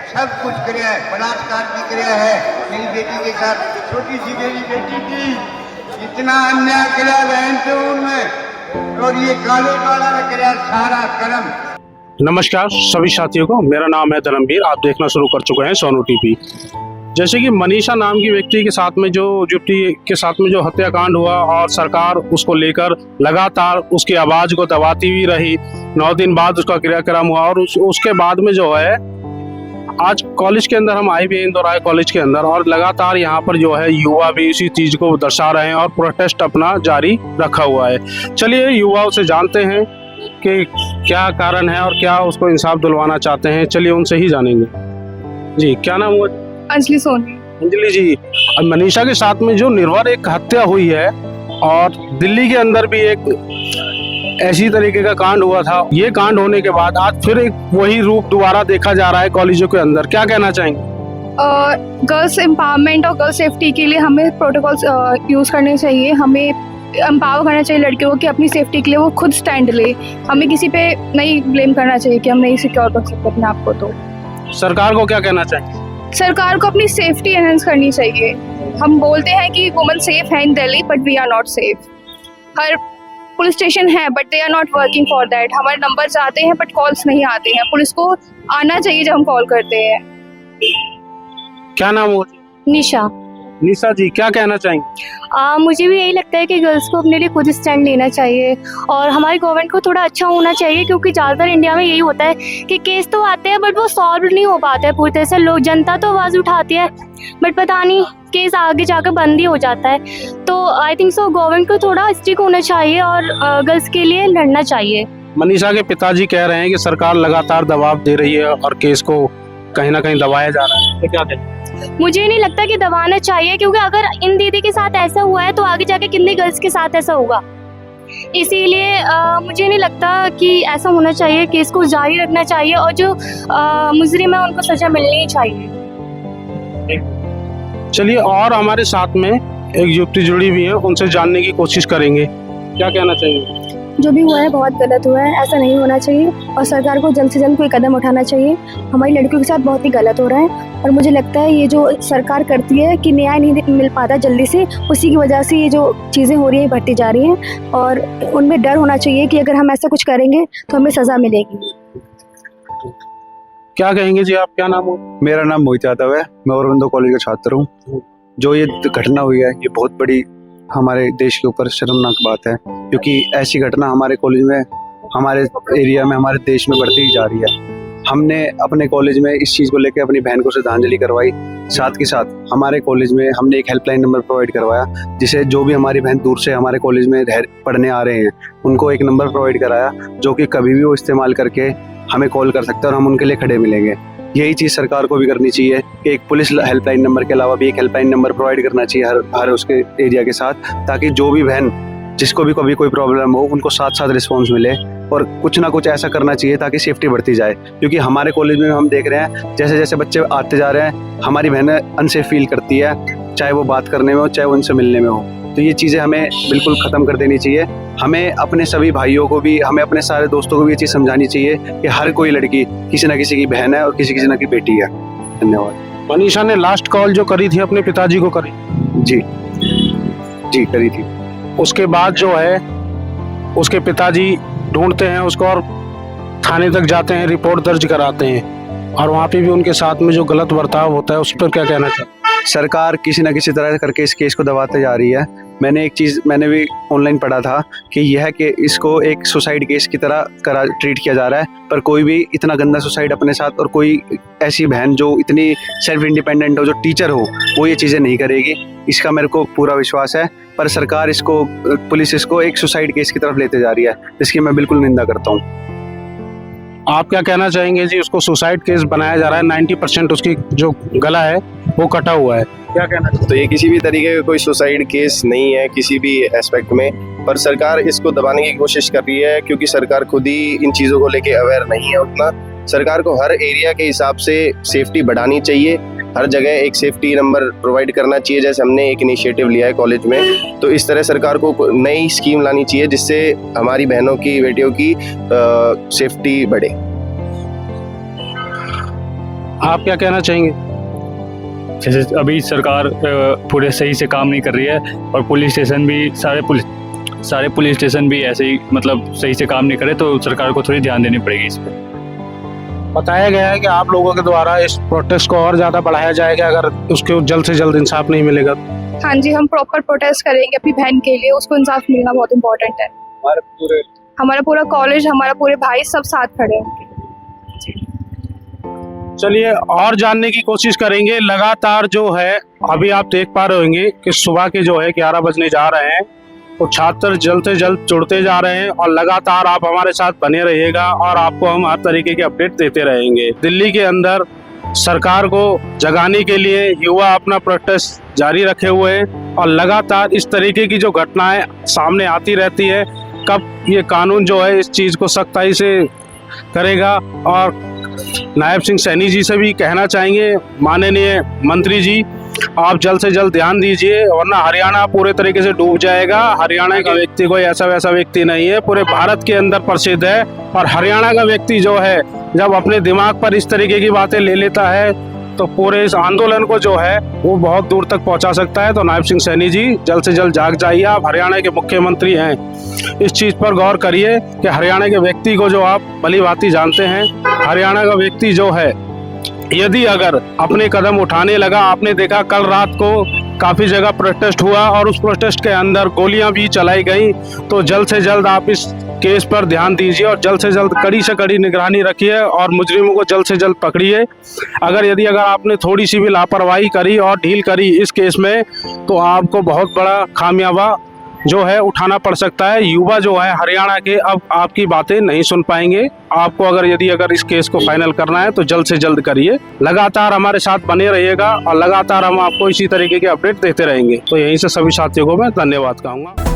सब कुछ कराया है, बलात्कार भी कराया है मेरी बेटी के साथ, छोटी सी मेरी बेटी थी, इतना अन्याय कराया बहन से उनमें, और ये काले काला ने कराया सारा कर्म। नमस्कार सभी साथियों को, मेरा नाम है धर्मवीर। आप देखना शुरू कर चुके हैं सोनू टीवी। जैसे कि मनीषा नाम की व्यक्ति के साथ में जो युवती के साथ में जो हत्याकांड हुआ और सरकार उसको लेकर लगातार उसकी आवाज़ को दबाती हुई रही, 9 दिन बाद उसका क्रियाक्रम हुआ और उसके बाद में जो है आज कॉलेज के अंदर हम आए भी हैं, इंदौर आए कॉलेज के अंदर, और लगातार यहाँ पर जो है युवा भी इसी चीज़ को दर्शा रहे हैं और प्रोटेस्ट अपना जारी रखा हुआ है। चलिए युवाओं से जानते हैं कि क्या कारण है और क्या उसको इंसाफ दिलवाना चाहते हैं। चलिए उनसे ही जानेंगे। जी, क्या नाम हुआ? अंजलि सोनी। अंजलि जी, अब मनीषा के साथ में जो निर्भर एक हत्या हुई है और दिल्ली के अंदर भी एक ऐसी तरीके का कांड हुआ था, ये कांड होने के बाद आज फिर एक वही रूप दोबारा देखा जा रहा है कॉलेजों के अंदर, क्या कहना चाहेंगे? गर्ल्स एम्पावरमेंट और गर्ल्स सेफ्टी के लिए हमें प्रोटोकॉल्स यूज़ करने चाहिए। हमें एम्पावर करना चाहिए लड़कियों को कि अपनी सेफ्टी के लिए वो खुद स्टैंड ले। हमें किसी पे नहीं ब्लेम करना चाहिए कि हम नहीं सिक्योर कर सकते अपने आप को। तो सरकार को क्या कहना चाहिए? सरकार को अपनी सेफ्टी एनहांस करनी चाहिए। हम बोलते हैं कि वुमेन सेफ है in Delhi, but we are not safe. हर पुलिस स्टेशन है but they are not working for that. हमारे नंबर्स आते हैं बट कॉल्स नहीं आते हैं। पुलिस को आना चाहिए जब हम कॉल करते हैं। क्या नाम हुआ? निशा। निशा जी, क्या कहना चाहेंगे? मुझे भी यही लगता है कि गर्ल्स को अपने लिए खुद स्टैंड लेना चाहिए और हमारी गवर्नमेंट को थोड़ा अच्छा होना चाहिए, क्योंकि ज़्यादातर इंडिया में यही होता है कि केस तो आते हैं बट वो सॉल्व नहीं हो पाता है पूरी तरह से। लोग, जनता तो आवाज़ उठाती है बट पता नहीं केस आगे जाकर बंद ही हो जाता है। तो आई थिंक सो गवर्नमेंट को थोड़ा स्ट्रिक्ट होना चाहिए और गर्ल्स के लिए लड़ना चाहिए। मनीषा के पिताजी कह रहे हैं कि सरकार लगातार दबाव दे रही है और केस को कहीं ना कहीं दबाया जा रहा है, तो क्या कहें? मुझे नहीं लगता कि दबाना चाहिए, क्योंकि अगर इन दीदी के साथ ऐसा हुआ है तो आगे जाके कितने गर्ल्स के साथ ऐसा होगा। इसीलिए मुझे नहीं लगता कि ऐसा होना चाहिए। केस को जारी रखना चाहिए और जो मुजरिम है उनको सजा मिलनी चाहिए। चलिए, और हमारे साथ में एक युवती जुड़ी हुई है, उनसे जानने की कोशिश करेंगे। क्या कहना चाहिए? जो भी हुआ है बहुत गलत हुआ है, ऐसा नहीं होना चाहिए और सरकार को जल्द से जल्द कोई कदम उठाना चाहिए। हमारी लड़कियों के साथ बहुत ही गलत हो रहा है और मुझे लगता है ये जो सरकार करती है कि न्याय नहीं मिल पाता जल्दी से, उसी की वजह से ये जो चीज़ें हो रही हैं बढ़ती जा रही हैं और उनमें डर होना चाहिए कि अगर हम ऐसा कुछ करेंगे तो हमें सज़ा मिलेगी। क्या कहेंगे जी आप? क्या नाम हो? मेरा नाम मोहित यादव है, मैं औरबिंदो कॉलेज का छात्र हूँ। जो ये घटना हुई है ये बहुत बड़ी हमारे देश के ऊपर शर्मनाक बात है, क्योंकि ऐसी घटना हमारे कॉलेज में, हमारे एरिया में, हमारे देश में बढ़ती ही जा रही है। हमने अपने कॉलेज में इस चीज़ को लेकर अपनी बहन को श्रद्धांजलि करवाई। साथ के साथ हमारे कॉलेज में हमने एक हेल्पलाइन नंबर प्रोवाइड करवाया, जिसे जो भी हमारी बहन दूर से हमारे कॉलेज में पढ़ने आ रहे हैं उनको एक नंबर प्रोवाइड कराया, जो कि कभी भी वो इस्तेमाल करके हमें कॉल कर सकते हैं और हम उनके लिए खड़े मिलेंगे। यही चीज़ सरकार को भी करनी चाहिए कि एक पुलिस हेल्पलाइन नंबर के अलावा भी एक हेल्पलाइन नंबर प्रोवाइड करना चाहिए हर उसके एरिया के साथ, ताकि जो भी बहन जिसको भी कभी कोई प्रॉब्लम हो उनको साथ साथ रिस्पॉन्स मिले। और कुछ ना कुछ ऐसा करना चाहिए ताकि सेफ्टी बढ़ती जाए, क्योंकि हमारे कॉलेज में हम देख रहे हैं जैसे जैसे बच्चे आते जा रहे हैं हमारी बहनें अनसेफ फील करती है, चाहे वो बात करने में हो चाहे उनसे मिलने में हो। तो ये चीज़ें हमें बिल्कुल ख़त्म कर देनी चाहिए। हमें अपने सभी भाइयों को भी, हमें अपने सारे दोस्तों को भी ये चीज़ समझानी चाहिए कि हर कोई लड़की किसी न किसी की बहन है और किसी न की बेटी है। धन्यवाद। मनीषा ने लास्ट कॉल जो करी थी अपने पिताजी को करी? जी करी थी। उसके बाद जो है उसके पिताजी ढूंढते हैं उसको और थाने तक जाते हैं, रिपोर्ट दर्ज कराते हैं और वहाँ पे भी उनके साथ में जो गलत बर्ताव होता है उस पर क्या कहना चाहिए? सरकार किसी न किसी तरह करके इस केस को दबाते जा रही है। मैंने भी ऑनलाइन पढ़ा था कि यह कि इसको एक सुसाइड केस की तरह ट्रीट किया जा रहा है, पर कोई भी इतना गंदा सुसाइड अपने साथ, और कोई ऐसी बहन जो इतनी सेल्फ इंडिपेंडेंट हो, जो टीचर हो, वो ये चीज़ें नहीं करेगी। इसका मेरे को पूरा विश्वास है। पर सरकार पुलिस इसको एक सुसाइड केस की तरफ लेते जा रही है, जिसकी मैं बिल्कुल निंदा करता हूँ। आप क्या कहना चाहेंगे जी? उसको सुसाइड केस बनाया जा रहा है, 90% उसकी जो गला है वो कटा हुआ है, क्या कहना चाहिए? तो ये किसी भी तरीके का कोई सुसाइड केस नहीं है किसी भी एस्पेक्ट में, पर सरकार इसको दबाने की कोशिश कर रही है, क्योंकि सरकार खुद ही इन चीज़ों को लेके अवेयर नहीं है उतना। सरकार को हर एरिया के हिसाब से सेफ्टी बढ़ानी चाहिए, हर जगह एक सेफ्टी नंबर प्रोवाइड करना चाहिए, जैसे हमने एक इनिशिएटिव लिया है कॉलेज में। तो इस तरह सरकार को नई स्कीम लानी चाहिए जिससे हमारी बहनों की, बेटियों की सेफ्टी बढ़े। आप क्या कहना चाहेंगे? जैसे अभी सरकार पूरे सही से काम नहीं कर रही है और पुलिस स्टेशन भी सारे पुलिस स्टेशन भी ऐसे ही मतलब सही से काम नहीं करे, तो सरकार को थोड़ी ध्यान देनी पड़ेगी इस पर। बताया गया है कि आप लोगों के द्वारा इस प्रोटेस्ट को और ज़्यादा बढ़ाया जाएगा अगर उसको जल्द से जल्द इंसाफ नहीं मिलेगा। हाँ जी, हम प्रॉपर प्रोटेस्ट करेंगे अपनी बहन के लिए, उसको इंसाफ मिलना बहुत इम्पोर्टेंट है। हमारा पूरा कॉलेज, हमारा पूरे भाई सब साथ खड़े हैं। चलिए और जानने की कोशिश करेंगे। लगातार जो है अभी आप देख पा रहे होंगे कि सुबह के जो है 11 बजने जा रहे हैं, तो छात्र जल्द से जल्द जुड़ते जा रहे हैं और लगातार आप हमारे साथ बने रहिएगा और आपको हम हर तरीके के अपडेट देते रहेंगे। दिल्ली के अंदर सरकार को जगाने के लिए युवा अपना प्रोटेस्ट जारी रखे हुए हैं और लगातार इस तरीके की जो घटनाएं सामने आती रहती है। कब ये कानून जो है इस चीज़ को सख्ताई से करेगा, और नायब सिंह सैनी जी से भी कहना चाहेंगे, माननीय मंत्री जी आप जल्द से जल्द ध्यान दीजिए, वरना हरियाणा पूरे तरीके से डूब जाएगा। हरियाणा का व्यक्ति कोई ऐसा वैसा व्यक्ति नहीं है, पूरे भारत के अंदर प्रसिद्ध है। और हरियाणा का व्यक्ति जो है जब अपने दिमाग पर इस तरीके की बातें ले लेता है तो पूरे इस आंदोलन को जो है वो बहुत दूर तक पहुंचा सकता है। तो नायब सिंह सैनी जी जल्द से जल्द जाग जाइए, आप हरियाणा के मुख्यमंत्री हैं, इस चीज़ पर गौर करिए कि हरियाणा के व्यक्ति को जो आप भली भांति जानते हैं, हरियाणा का व्यक्ति जो है यदि अगर अपने कदम उठाने लगा, आपने देखा कल रात को काफ़ी जगह प्रोटेस्ट हुआ और उस प्रोटेस्ट के अंदर गोलियां भी चलाई गई, तो जल्द से जल्द आप इस केस पर ध्यान दीजिए और जल्द से जल्द कड़ी से कड़ी निगरानी रखिए और मुजरिमों को जल्द से जल्द पकड़िए। अगर आपने थोड़ी सी भी लापरवाही करी और ढील करी इस केस में, तो आपको बहुत बड़ा खामियाजा जो है उठाना पड़ सकता है। युवा जो है हरियाणा के अब आपकी बातें नहीं सुन पाएंगे। आपको अगर इस केस को फाइनल करना है तो जल्द से जल्द करिए। लगातार हमारे साथ बने रहिएगा और लगातार हम आपको इसी तरीके के अपडेट देते रहेंगे। तो यहीं से सभी साथियों को मैं धन्यवाद कहूँगा।